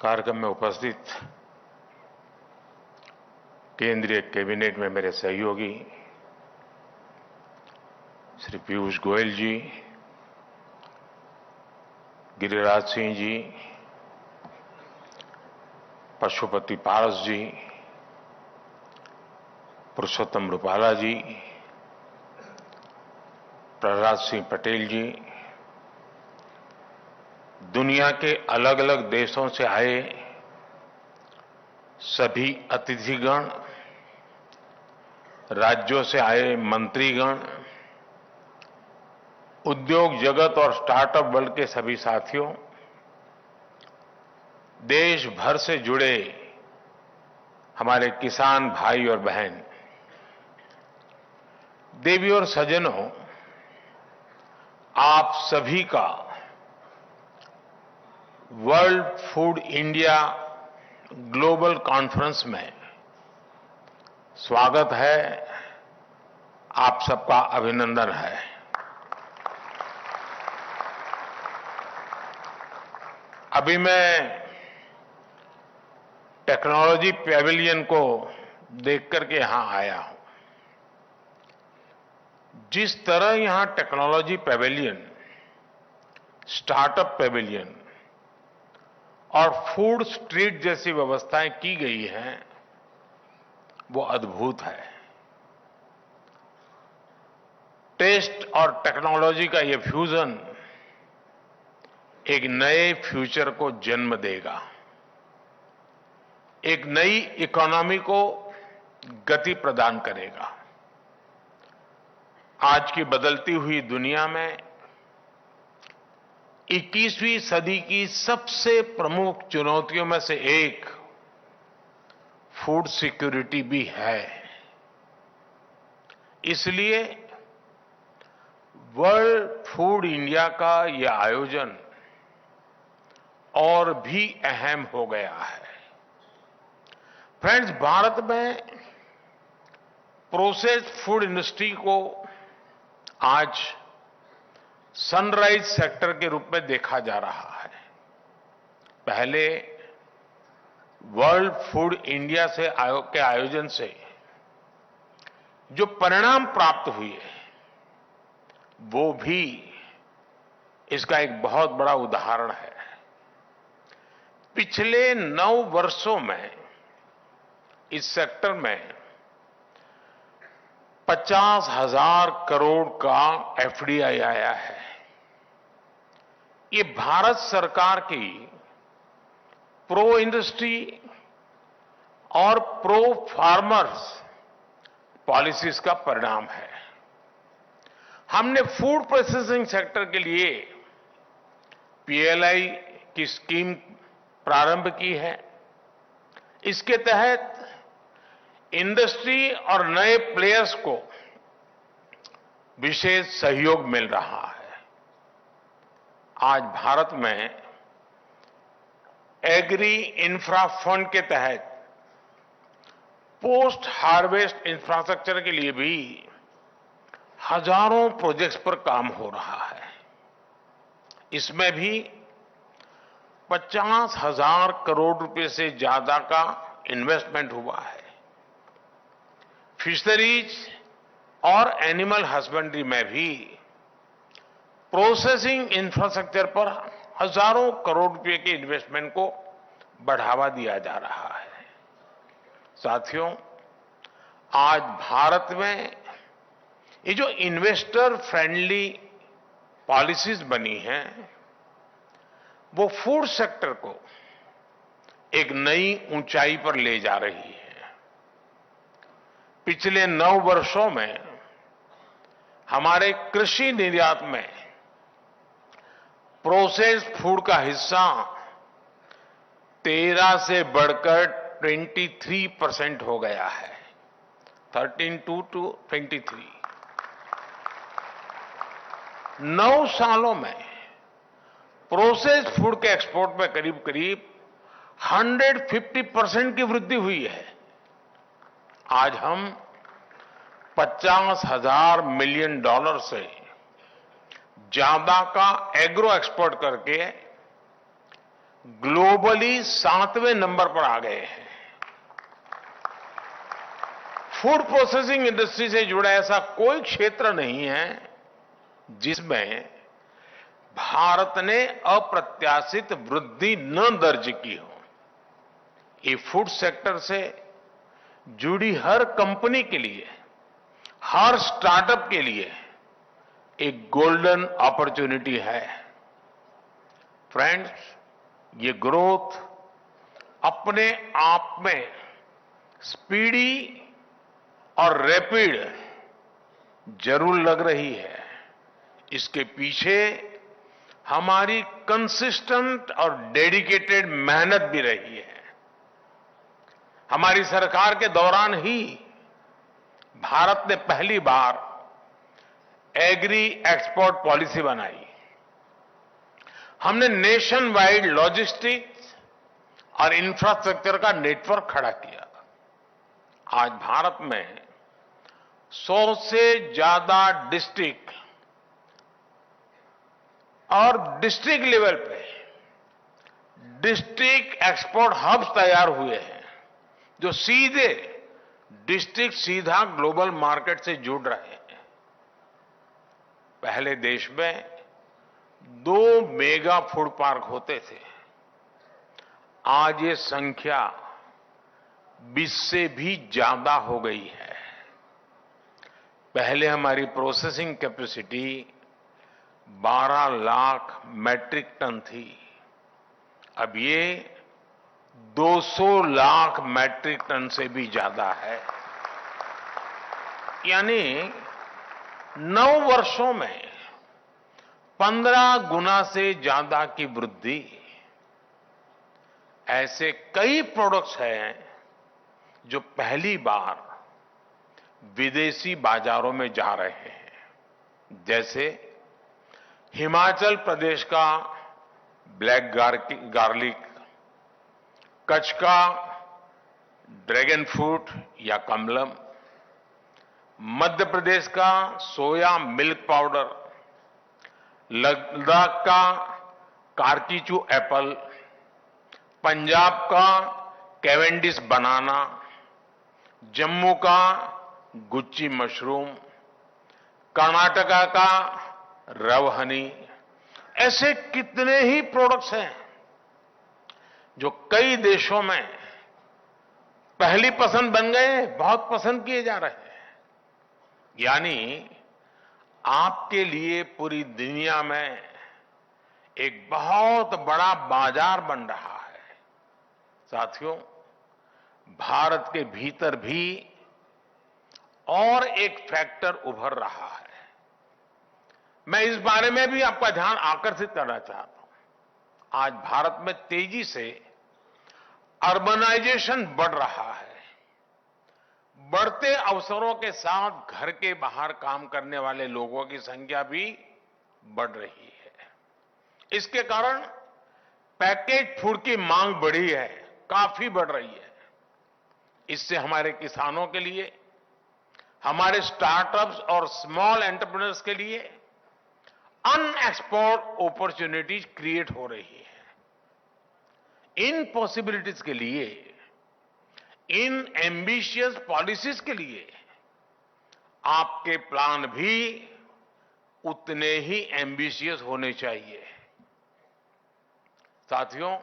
कार्यक्रम में उपस्थित केंद्रीय कैबिनेट में मेरे सहयोगी श्री पीयूष गोयल जी, गिरिराज सिंह जी, पशुपति पारस जी, पुरुषोत्तम रूपाला जी, प्रहलाद सिंह पटेल जी, दुनिया के अलग अलग देशों से आए सभी अतिथिगण, राज्यों से आए मंत्रीगण, उद्योग जगत और स्टार्टअप वर्ल्ड के सभी साथियों, देश भर से जुड़े हमारे किसान भाई और बहन, देवी और सज्जनों, आप सभी का world food India global conference में स्वागत है। आप सबका अभिनंदन है। अभी मैं टेक्नोलॉजी पैविलियन को देख करके यहां आया हूं। जिस तरह यहां टेक्नोलॉजी पैविलियन, स्टार्टअप पैविलियन और फूड स्ट्रीट जैसी व्यवस्थाएं की गई हैं, वो अद्भुत है। टेस्ट और टेक्नोलॉजी का ये फ्यूजन एक नए फ्यूचर को जन्म देगा, एक नई इकोनॉमी को गति प्रदान करेगा। आज की बदलती हुई दुनिया में 21वीं सदी की सबसे प्रमुख चुनौतियों में से एक फूड सिक्योरिटी भी है। इसलिए वर्ल्ड फूड इंडिया का यह आयोजन और भी अहम हो गया है। फ्रेंड्स, भारत में प्रोसेस्ड फूड इंडस्ट्री को आज सनराइज सेक्टर के रूप में देखा जा रहा है। पहले वर्ल्ड फूड इंडिया से के आयोजन से जो परिणाम प्राप्त हुए, वो भी इसका एक बहुत बड़ा उदाहरण है। पिछले 9 वर्षों में इस सेक्टर में 50,000 करोड़ का एफडीआई आया है। ये भारत सरकार की प्रो इंडस्ट्री और प्रो फार्मर्स पॉलिसीज का परिणाम है। हमने फूड प्रोसेसिंग सेक्टर के लिए पीएलआई की स्कीम प्रारंभ की है। इसके तहत इंडस्ट्री और नए प्लेयर्स को विशेष सहयोग मिल रहा है। आज भारत में एग्री इंफ्रा फंड के तहत पोस्ट हार्वेस्ट इंफ्रास्ट्रक्चर के लिए भी हजारों प्रोजेक्ट्स पर काम हो रहा है। इसमें भी 50,000 करोड़ रुपए से ज्यादा का इन्वेस्टमेंट हुआ है। फिशरीज और एनिमल हस्बेंड्री में भी प्रोसेसिंग इंफ्रास्ट्रक्चर पर हजारों करोड़ रुपए के इन्वेस्टमेंट को बढ़ावा दिया जा रहा है। साथियों, आज भारत में ये जो इन्वेस्टर फ्रेंडली पॉलिसीज बनी हैं, वो फूड सेक्टर को एक नई ऊंचाई पर ले जा रही है। पिछले 9 वर्षों में हमारे कृषि निर्यात में प्रोसेस्ड फूड का हिस्सा 13 से बढ़कर 23% हो गया है। 13 to 23। 9 सालों में प्रोसेस्ड फूड के एक्सपोर्ट में करीब करीब 150% की वृद्धि हुई है। आज हम $50,000 मिलियन से ज्यादा का एग्रो एक्सपोर्ट करके ग्लोबली 7वें नंबर पर आ गए हैं। फूड प्रोसेसिंग इंडस्ट्री से जुड़ा ऐसा कोई क्षेत्र नहीं है जिसमें भारत ने अप्रत्याशित वृद्धि न दर्ज की हो। ये फूड सेक्टर से जुड़ी हर कंपनी के लिए, हर स्टार्टअप के लिए एक गोल्डन अपॉर्चुनिटी है। फ्रेंड्स, ये ग्रोथ अपने आप में स्पीडी और रैपिड जरूर लग रही है। इसके पीछे हमारी कंसिस्टेंट और डेडिकेटेड मेहनत भी रही है। हमारी सरकार के दौरान ही भारत ने पहली बार एग्री एक्सपोर्ट पॉलिसी बनाई। हमने नेशन वाइड लॉजिस्टिक्स और इंफ्रास्ट्रक्चर का नेटवर्क खड़ा किया। आज भारत में 100 से ज्यादा डिस्ट्रिक्ट और डिस्ट्रिक्ट लेवल पे डिस्ट्रिक्ट एक्सपोर्ट हब्स तैयार हुए हैं, जो सीधे डिस्ट्रिक्ट सीधा ग्लोबल मार्केट से जुड़ रहे हैं। पहले देश में 2 मेगा फूड पार्क होते थे। आज ये संख्या 20 से भी ज्यादा हो गई है। पहले हमारी processing capacity 12 lakh metric ton थी। अब ये 200 लाख मैट्रिक टन से भी ज्यादा है। यानी 9 वर्षों में 15 गुना से ज्यादा की वृद्धि। ऐसे कई प्रोडक्ट्स हैं जो पहली बार विदेशी बाजारों में जा रहे हैं, जैसे हिमाचल प्रदेश का ब्लैक गार्लिक, कच्छ का ड्रैगन फ्रूट या कमलम, मध्य प्रदेश का सोया मिल्क पाउडर, लद्दाख का कारकीचू एप्पल, पंजाब का कैवेंडिश बनाना, जम्मू का गुच्ची मशरूम, कर्नाटका का रव हनी। ऐसे कितने ही प्रोडक्ट्स हैं जो कई देशों में पहली पसंद बन गए, बहुत पसंद किए जा रहे हैं। यानी आपके लिए पूरी दुनिया में एक बहुत बड़ा बाजार बन रहा है। साथियों, भारत के भीतर भी और एक फैक्टर उभर रहा है। मैं इस बारे में भी आपका ध्यान आकर्षित करना चाहता हूं। आज भारत में तेजी से अर्बनाइजेशन बढ़ रहा है। बढ़ते अवसरों के साथ घर के बाहर काम करने वाले लोगों की संख्या भी बढ़ रही है। इसके कारण पैकेज फूड की मांग बढ़ी है, काफी बढ़ रही है। इससे हमारे किसानों के लिए, हमारे स्टार्टअप्स और स्मॉल एंटरप्रेन्योर्स के लिए अनएक्सप्लोर्ड अपॉर्चुनिटीज क्रिएट हो रही है। इन पॉसिबिलिटीज के लिए, इन एम्बिशियस पॉलिसीज के लिए आपके प्लान भी उतने ही एम्बिशियस होने चाहिए। साथियों,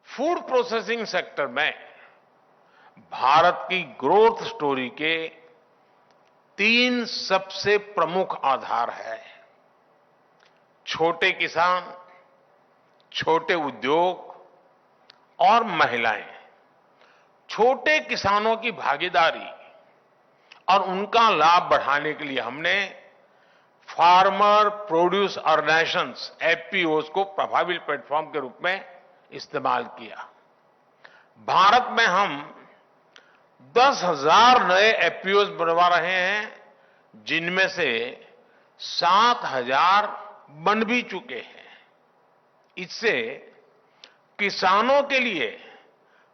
फूड प्रोसेसिंग सेक्टर में भारत की ग्रोथ स्टोरी के 3 सबसे प्रमुख आधार है। छोटे किसान, छोटे उद्योग और महिलाएं। छोटे किसानों की भागीदारी और उनका लाभ बढ़ाने के लिए हमने फार्मर प्रोड्यूस ऑर्गेनाइजेशंस एफपीओज को प्रभावी प्लेटफॉर्म के रूप में इस्तेमाल किया। भारत में हम 10,000 नए एफपीओज बनवा रहे हैं, जिनमें से 7,000 बन भी चुके हैं। इससे किसानों के लिए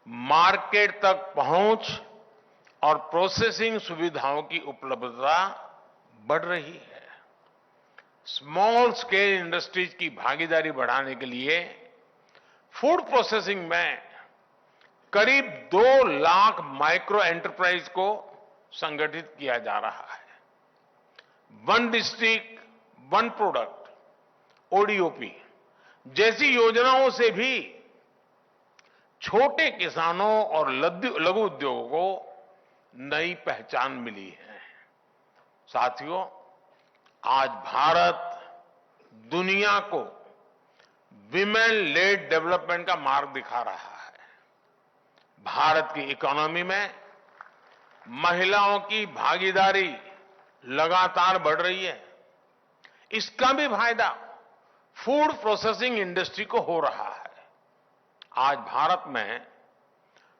मार्केट तक पहुंच और प्रोसेसिंग सुविधाओं की उपलब्धता बढ़ रही है। स्मॉल स्केल इंडस्ट्रीज की भागीदारी बढ़ाने के लिए फूड प्रोसेसिंग में करीब 2 लाख माइक्रो एंटरप्राइज को संगठित किया जा रहा है। One district one product ODOP जैसी योजनाओं से भी छोटे किसानों और लघु उद्योगों को नई पहचान मिली है। साथियों, आज भारत दुनिया को विमेन लेड डेवलपमेंट का मार्ग दिखा रहा है। भारत की इकोनॉमी में महिलाओं की भागीदारी लगातार बढ़ रही है। इसका भी फायदा फूड प्रोसेसिंग इंडस्ट्री को हो रहा है। आज भारत में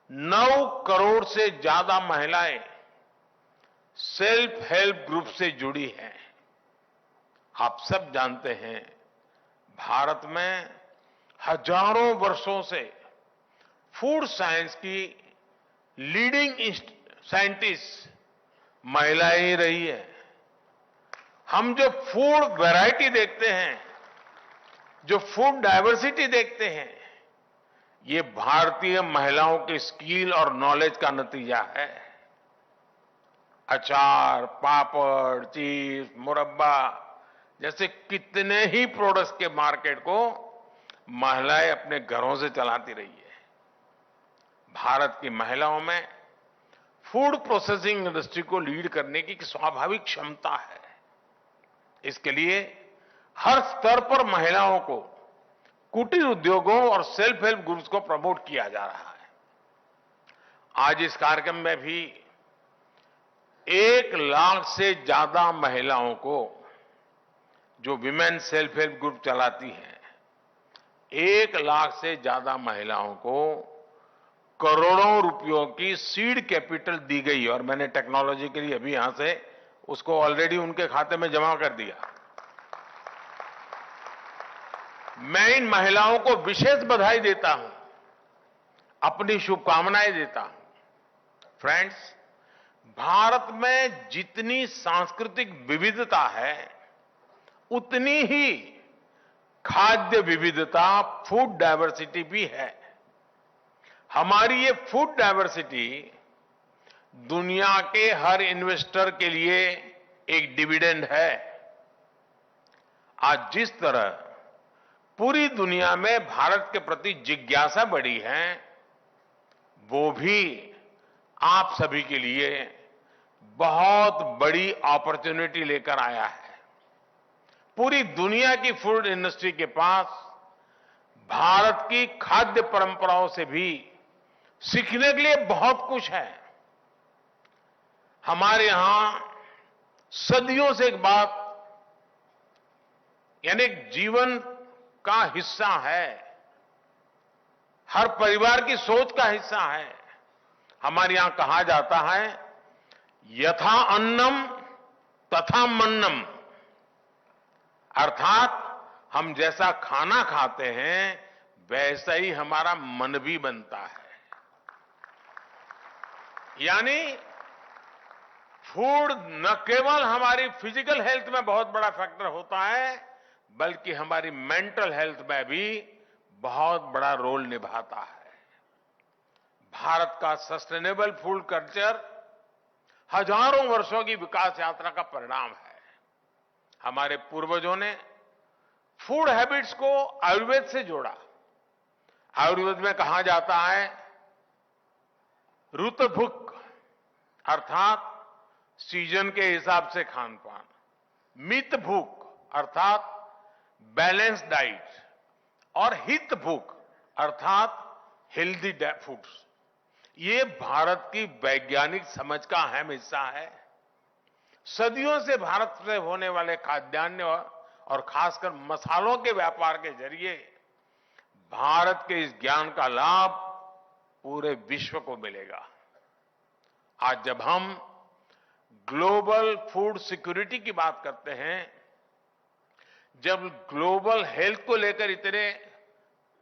9 करोड़ से ज्यादा महिलाएं सेल्फ हेल्प ग्रुप से जुड़ी हैं। आप सब जानते हैं, भारत में हजारों वर्षों से फूड साइंस की लीडिंग साइंटिस्ट महिलाएं ही रही है। हम जो फूड वैरायटी देखते हैं, जो फूड डाइवर्सिटी देखते हैं, ये भारतीय महिलाओं की स्किल और नॉलेज का नतीजा है। अचार, पापड़, चीज, मुरब्बा जैसे कितने ही प्रोडक्ट्स के मार्केट को महिलाएं अपने घरों से चलाती रही है। भारत की महिलाओं में फूड प्रोसेसिंग इंडस्ट्री को लीड करने की स्वाभाविक क्षमता है। इसके लिए हर स्तर पर महिलाओं को कुटीर उद्योगों और सेल्फ हेल्प ग्रुप्स को प्रमोट किया जा रहा है। आज इस कार्यक्रम में भी 1 लाख से ज्यादा महिलाओं को, जो विमेन सेल्फ हेल्प ग्रुप चलाती हैं, 1 लाख से ज्यादा महिलाओं को करोड़ों रुपयों की सीड कैपिटल दी गई और मैंने टेक्नोलॉजी के लिए अभी यहां से उसको ऑलरेडी उनके खाते में जमा कर दिया। मैं इन महिलाओं को विशेष बधाई देता हूं, अपनी शुभकामनाएं देता हूं। फ्रेंड्स, भारत में जितनी सांस्कृतिक विविधता है, उतनी ही खाद्य विविधता, फूड डाइवर्सिटी भी है। हमारी ये फूड डाइवर्सिटी दुनिया के हर इन्वेस्टर के लिए एक डिविडेंड है। आज जिस तरह पूरी दुनिया में भारत के प्रति जिज्ञासा बढ़ी है, वो भी आप सभी के लिए बहुत बड़ी अपॉर्चुनिटी लेकर आया है। पूरी दुनिया की फूड इंडस्ट्री के पास भारत की खाद्य परंपराओं से भी सीखने के लिए बहुत कुछ है। हमारे यहां सदियों से एक बात, यानी जीवन का हिस्सा है, हर परिवार की सोच का हिस्सा है। हमारे यहां कहा जाता है, यथा अन्नम तथा मन्नम, अर्थात हम जैसा खाना खाते हैं वैसा ही हमारा मन भी बनता है। यानी फूड न केवल हमारी फिजिकल हेल्थ में बहुत बड़ा फैक्टर होता है, बल्कि हमारी मेंटल हेल्थ में भी बहुत बड़ा रोल निभाता है। भारत का सस्टेनेबल फूड कल्चर हजारों वर्षों की विकास यात्रा का परिणाम है। हमारे पूर्वजों ने फूड हैबिट्स को आयुर्वेद से जोड़ा। आयुर्वेद में कहा जाता है, ऋतु भुक अर्थात सीजन के हिसाब से खान पान, मित भूख अर्थात बैलेंस डाइट, और हित भूख अर्थात हेल्दी फूड्स। ये भारत की वैज्ञानिक समझ का अहम हिस्सा है। सदियों से भारत से होने वाले खाद्यान्न और खासकर मसालों के व्यापार के जरिए भारत के इस ज्ञान का लाभ पूरे विश्व को मिलेगा। आज जब हम ग्लोबल फूड सिक्योरिटी की बात करते हैं, जब ग्लोबल हेल्थ को लेकर इतने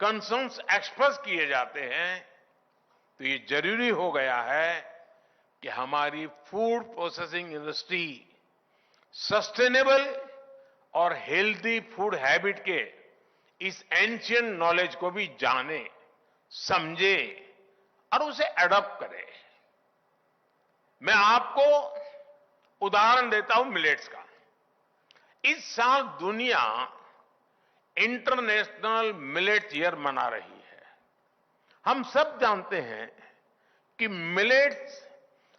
कंसर्न्स एक्सप्रेस किए जाते हैं, तो ये जरूरी हो गया है कि हमारी फूड प्रोसेसिंग इंडस्ट्री सस्टेनेबल और हेल्दी फूड हैबिट के इस एंशियंट नॉलेज को भी जाने, समझे और उसे एडॉप्ट करे। मैं आपको उदाहरण देता हूं मिलेट्स का। इस साल दुनिया इंटरनेशनल मिलेट्स ईयर मना रही है। हम सब जानते हैं कि मिलेट्स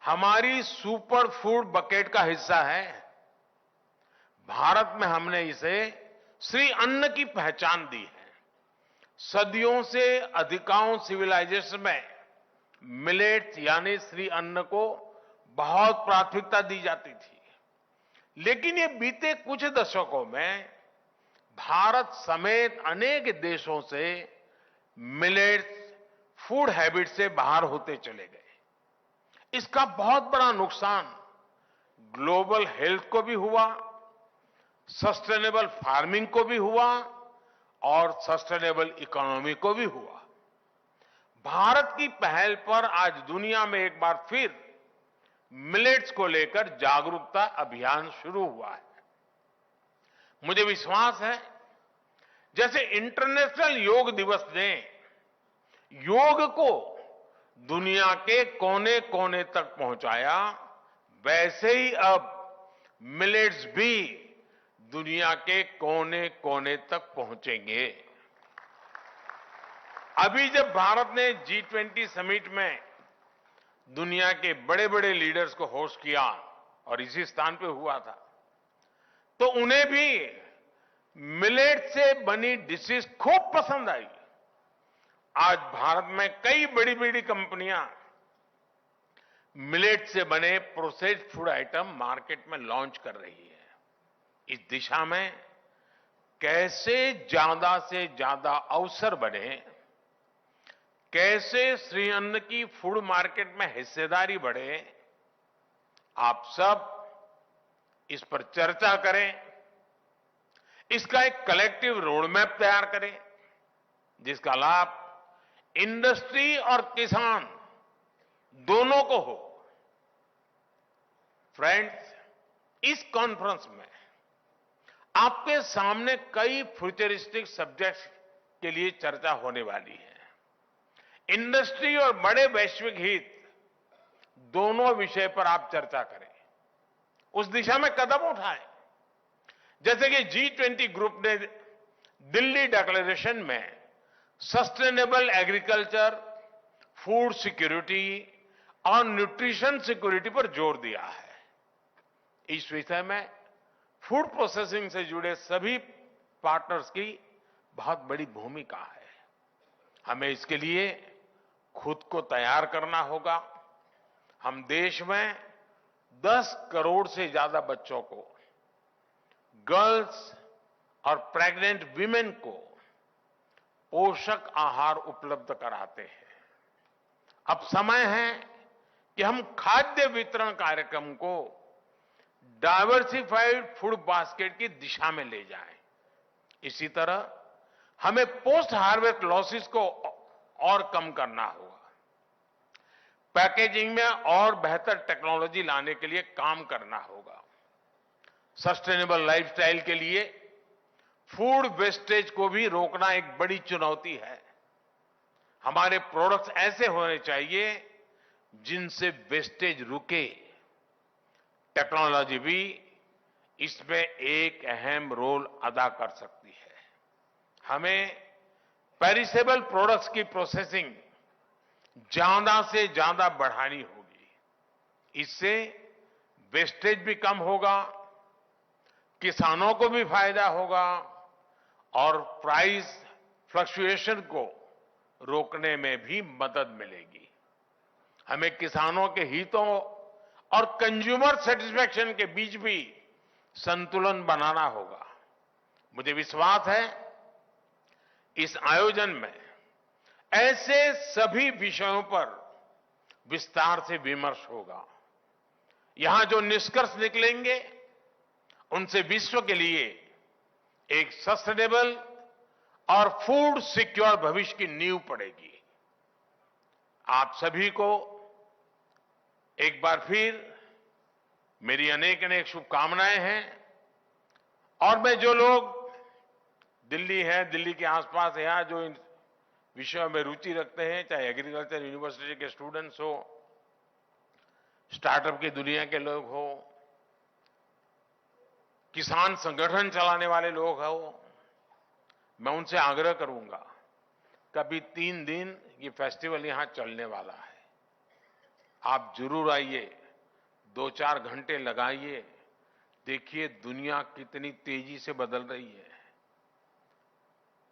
हमारी सुपर फूड बकेट का हिस्सा है। भारत में हमने इसे श्री अन्न की पहचान दी है। सदियों से अधिकांश सिविलाइजेशन में मिलेट्स यानी श्री अन्न को बहुत प्राथमिकता दी जाती थी। लेकिन ये बीते कुछ दशकों में भारत समेत अनेक देशों से मिलेट्स फूड हैबिट से बाहर होते चले गए। इसका बहुत बड़ा नुकसान ग्लोबल हेल्थ को भी हुआ, सस्टेनेबल फार्मिंग को भी हुआ और सस्टेनेबल इकोनॉमी को भी हुआ। भारत की पहल पर आज दुनिया में एक बार फिर मिलेट्स को लेकर जागरूकता अभियान शुरू हुआ है। मुझे विश्वास है, जैसे इंटरनेशनल योग दिवस ने योग को दुनिया के कोने कोने तक पहुंचाया, वैसे ही अब मिलेट्स भी दुनिया के कोने कोने तक पहुंचेंगे। अभी जब भारत ने G20 समिट में दुनिया के बड़े बड़े लीडर्स को होस्ट किया और इसी स्थान पे हुआ था, तो उन्हें भी मिलेट से बनी डिशेस खूब पसंद आई। आज भारत में कई बड़ी बड़ी कंपनियां मिलेट से बने प्रोसेस्ड फूड आइटम मार्केट में लॉन्च कर रही है। इस दिशा में कैसे ज्यादा से ज्यादा अवसर बने, कैसे श्री अन्न की फूड मार्केट में हिस्सेदारी बढ़े, आप सब इस पर चर्चा करें। इसका एक कलेक्टिव रोड मैप तैयार करें, जिसका लाभ इंडस्ट्री और किसान दोनों को हो। फ्रेंड्स, इस कॉन्फ्रेंस में आपके सामने कई फ्यूचरिस्टिक सब्जेक्ट्स के लिए चर्चा होने वाली है। इंडस्ट्री और बड़े वैश्विक हित दोनों विषय पर आप चर्चा करें, उस दिशा में कदम उठाएं। जैसे कि G20 ग्रुप ने दिल्ली डिक्लेरेशन में सस्टेनेबल एग्रीकल्चर, फूड सिक्योरिटी और न्यूट्रिशन सिक्योरिटी पर जोर दिया है। इस विषय में फूड प्रोसेसिंग से जुड़े सभी पार्टनर्स की बहुत बड़ी भूमिका है। हमें इसके लिए खुद को तैयार करना होगा। हम देश में 10 करोड़ से ज्यादा बच्चों को, गर्ल्स और प्रेग्नेंट वीमेन को पोषक आहार उपलब्ध कराते हैं। अब समय है कि हम खाद्य वितरण कार्यक्रम को डाइवर्सिफाइड फूड बास्केट की दिशा में ले जाएं। इसी तरह हमें पोस्ट हार्वेस्ट लॉसेस को और कम करना होगा। पैकेजिंग में और बेहतर टेक्नोलॉजी लाने के लिए काम करना होगा। सस्टेनेबल लाइफस्टाइल के लिए फूड वेस्टेज को भी रोकना एक बड़ी चुनौती है। हमारे प्रोडक्ट्स ऐसे होने चाहिए जिनसे वेस्टेज रुके। टेक्नोलॉजी भी इसमें एक अहम रोल अदा कर सकती है। हमें पेरिसेबल प्रोडक्ट्स की प्रोसेसिंग ज्यादा से ज्यादा बढ़ानी होगी। इससे वेस्टेज भी कम होगा, किसानों को भी फायदा होगा और प्राइस फ्लक्चुएशन को रोकने में भी मदद मिलेगी। हमें किसानों के हितों और कंज्यूमर सेटिस्फैक्शन के बीच भी संतुलन बनाना होगा। मुझे विश्वास है, इस आयोजन में ऐसे सभी विषयों पर विस्तार से विमर्श होगा। यहां जो निष्कर्ष निकलेंगे, उनसे विश्व के लिए एक सस्टेनेबल और फूड सिक्योर भविष्य की नींव पड़ेगी। आप सभी को एक बार फिर मेरी अनेक अनेक शुभकामनाएं हैं और मैं जो लोग दिल्ली है, दिल्ली के आसपास यहाँ जो इन विषयों में रुचि रखते हैं, चाहे एग्रीकल्चर यूनिवर्सिटी के स्टूडेंट्स हो, स्टार्टअप की दुनिया के लोग हो, किसान संगठन चलाने वाले लोग हो, मैं उनसे आग्रह करूंगा कभी 3 दिन ये फेस्टिवल यहां चलने वाला है, आप जरूर आइए, 2-4 घंटे लगाइए, देखिए दुनिया कितनी तेजी से बदल रही है।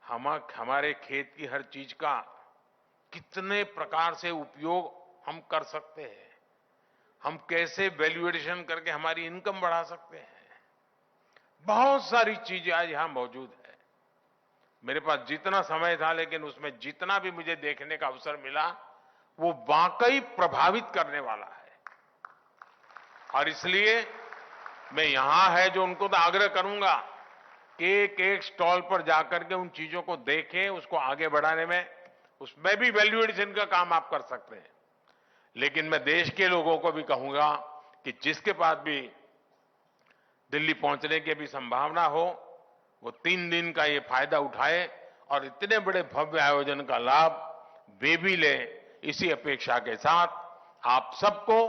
हमारे खेत की हर चीज का कितने प्रकार से उपयोग हम कर सकते हैं, हम कैसे वैल्यू एडिशन करके हमारी इनकम बढ़ा सकते हैं। बहुत सारी चीजें आज यहां मौजूद है। मेरे पास जितना समय था, लेकिन उसमें जितना भी मुझे देखने का अवसर मिला, वो वाकई प्रभावित करने वाला है। और इसलिए मैं यहां है जो उनको तो आग्रह करूंगा कि एक एक स्टॉल पर जाकर के उन चीजों को देखें, उसको आगे बढ़ाने में, उसमें भी वैल्यू एडिशन का काम आप कर सकते हैं। लेकिन मैं देश के लोगों को भी कहूंगा कि जिसके पास भी दिल्ली पहुंचने की भी संभावना हो, वो 3 दिन का ये फायदा उठाए और इतने बड़े भव्य आयोजन का लाभ वे भी ले। इसी अपेक्षा के साथ आप सबको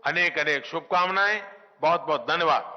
अनेक अनेक शुभकामनाएं। बहुत बहुत धन्यवाद।